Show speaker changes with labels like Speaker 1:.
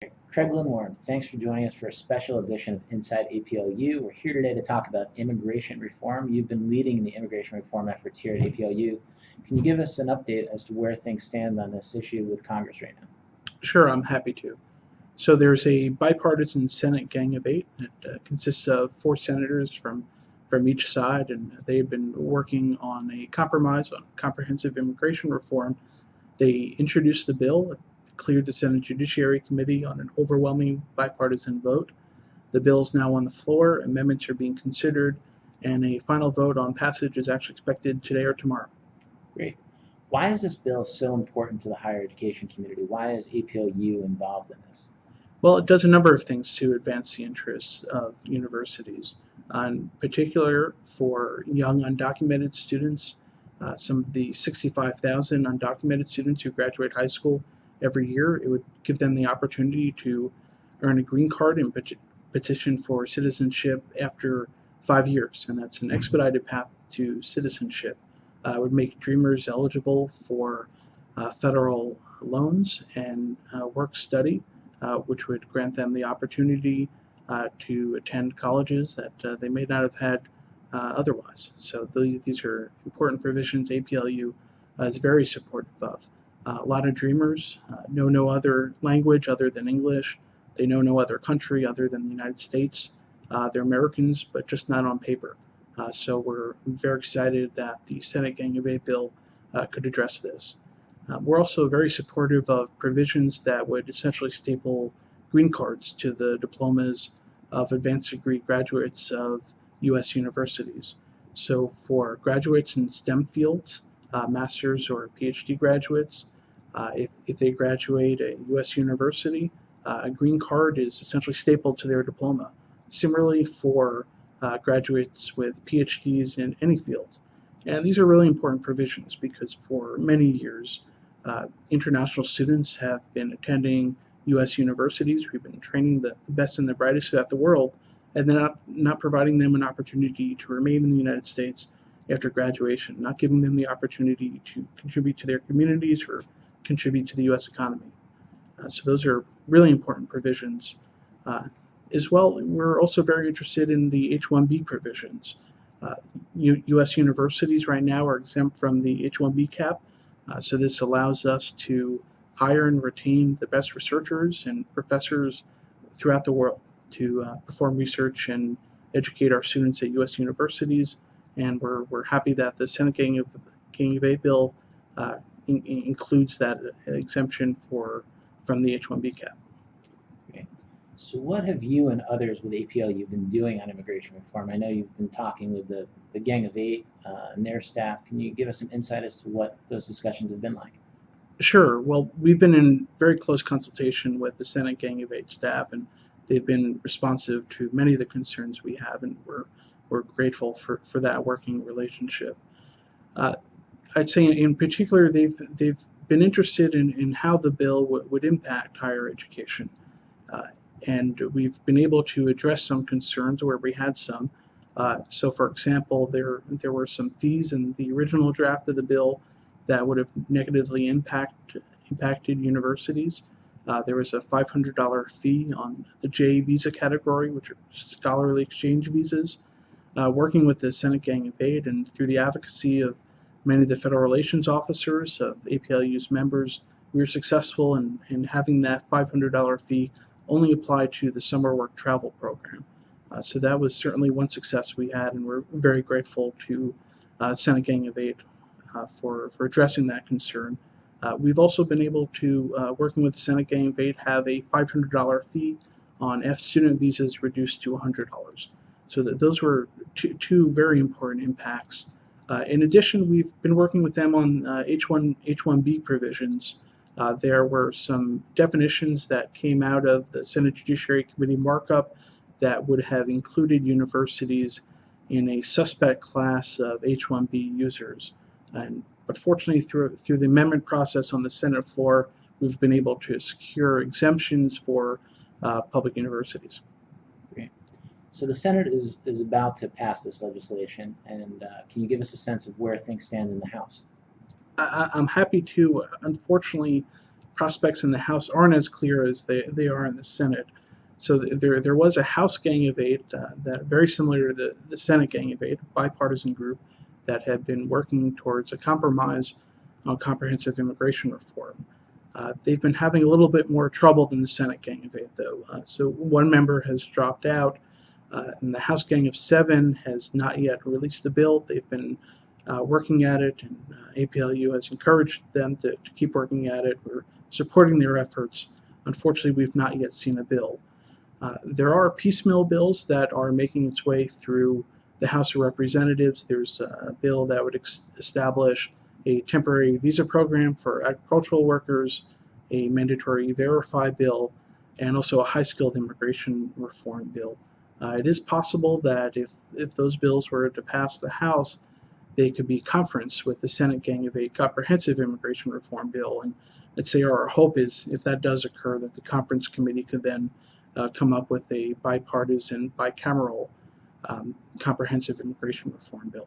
Speaker 1: Craig Lindwarm, thanks for joining us for a special edition of Inside APLU. We're here today to talk about immigration reform. You've been leading the immigration reform efforts here at APLU. Can you give us an update as to where things stand on this issue with Congress right now?
Speaker 2: Sure, I'm happy to. So there's a bipartisan Senate Gang of Eight that consists of four senators from each side, and they've been working on a compromise on comprehensive immigration reform. They introduced the bill, cleared the Senate Judiciary Committee on an overwhelming bipartisan vote. The bill is now on the floor, amendments are being considered, and a final vote on passage is actually expected today or tomorrow.
Speaker 1: Great. Why is this bill so important to the higher education community? Why is APLU involved in this?
Speaker 2: Well, it does a number of things to advance the interests of universities, in particular for young undocumented students. Some of the 65,000 undocumented students who graduate high school every year, it would give them the opportunity to earn a green card and petition for citizenship after 5 years, and that's an expedited path to citizenship. It would make dreamers eligible for federal loans and work study, which would grant them the opportunity to attend colleges that they may not have had otherwise. So these are important provisions APLU is very supportive of. A lot of dreamers know no other language other than English. They know no other country other than the United States. They're Americans, but just not on paper. So we're very excited that the Senate Gang of Eight bill could address this. We're also very supportive of provisions that would essentially staple green cards to the diplomas of advanced degree graduates of U.S. universities. So for graduates in STEM fields, master's or PhD graduates, if they graduate a U.S. university, a green card is essentially stapled to their diploma. Similarly for graduates with PhDs in any field. And these are really important provisions because for many years, international students have been attending U.S. universities. We've been training the best and the brightest throughout the world, and then not providing them an opportunity to remain in the United States after graduation, not giving them the opportunity to contribute to their communities or contribute to the U.S. economy. So those are really important provisions. As well, we're also very interested in the H-1B provisions. U.S. universities right now are exempt from the H-1B cap, so this allows us to hire and retain the best researchers and professors throughout the world to perform research and educate our students at U.S. universities. And we're happy that the Senate Gang of Eight bill includes that exemption from the H-1B cap.
Speaker 1: Okay. So what have you and others with APLU been doing on immigration reform? I know you've been talking with the Gang of Eight and their staff. Can you give us some insight as to what those discussions have been like?
Speaker 2: Sure. Well, we've been in very close consultation with the Senate Gang of Eight staff, and they've been responsive to many of the concerns we have, and we're grateful for that working relationship. I'd say in particular they've been interested in how the bill would impact higher education. And we've been able to address some concerns where we had some. So for example, there were some fees in the original draft of the bill that would have negatively impacted universities. There was a $500 fee on the J visa category, which are scholarly exchange visas. Working with the Senate Gang of Eight and through the advocacy of many of the federal relations officers of APLU's members, we were successful in having that $500 fee only apply to the summer work travel program. So that was certainly one success we had, and we're very grateful to Senate Gang of Eight for addressing that concern. We've also been able to, working with the Senate Gang of Eight, have a $500 fee on F student visas reduced to $100. So those were two very important impacts. In addition, we've been working with them on H-1B provisions. There were some definitions that came out of the Senate Judiciary Committee markup that would have included universities in a suspect class of H-1B users. But fortunately, through the amendment process on the Senate floor, we've been able to secure exemptions for public universities.
Speaker 1: Great. So the Senate is about to pass this legislation, and can you give us a sense of where things stand in the House?
Speaker 2: I'm happy to. Unfortunately, prospects in the House aren't as clear as they are in the Senate. So there was a House Gang of Eight that very similar to the Senate Gang of Eight, a bipartisan group that had been working towards a compromise on comprehensive immigration reform. They've been having a little bit more trouble than the Senate Gang of Eight, though. So one member has dropped out, and the House Gang of Seven has not yet released a bill. They've been working at it, and APLU has encouraged them to keep working at it. We're supporting their efforts. Unfortunately, we've not yet seen a bill. There are piecemeal bills that are making its way through the House of Representatives. There's a bill that would establish a temporary visa program for agricultural workers, a mandatory verify bill, and also a high-skilled immigration reform bill. It is possible that if those bills were to pass the House, they could be conferenced with the Senate Gang of Eight comprehensive immigration reform bill. And let's say our hope is, if that does occur, that the conference committee could then come up with a bipartisan, bicameral comprehensive immigration reform bill.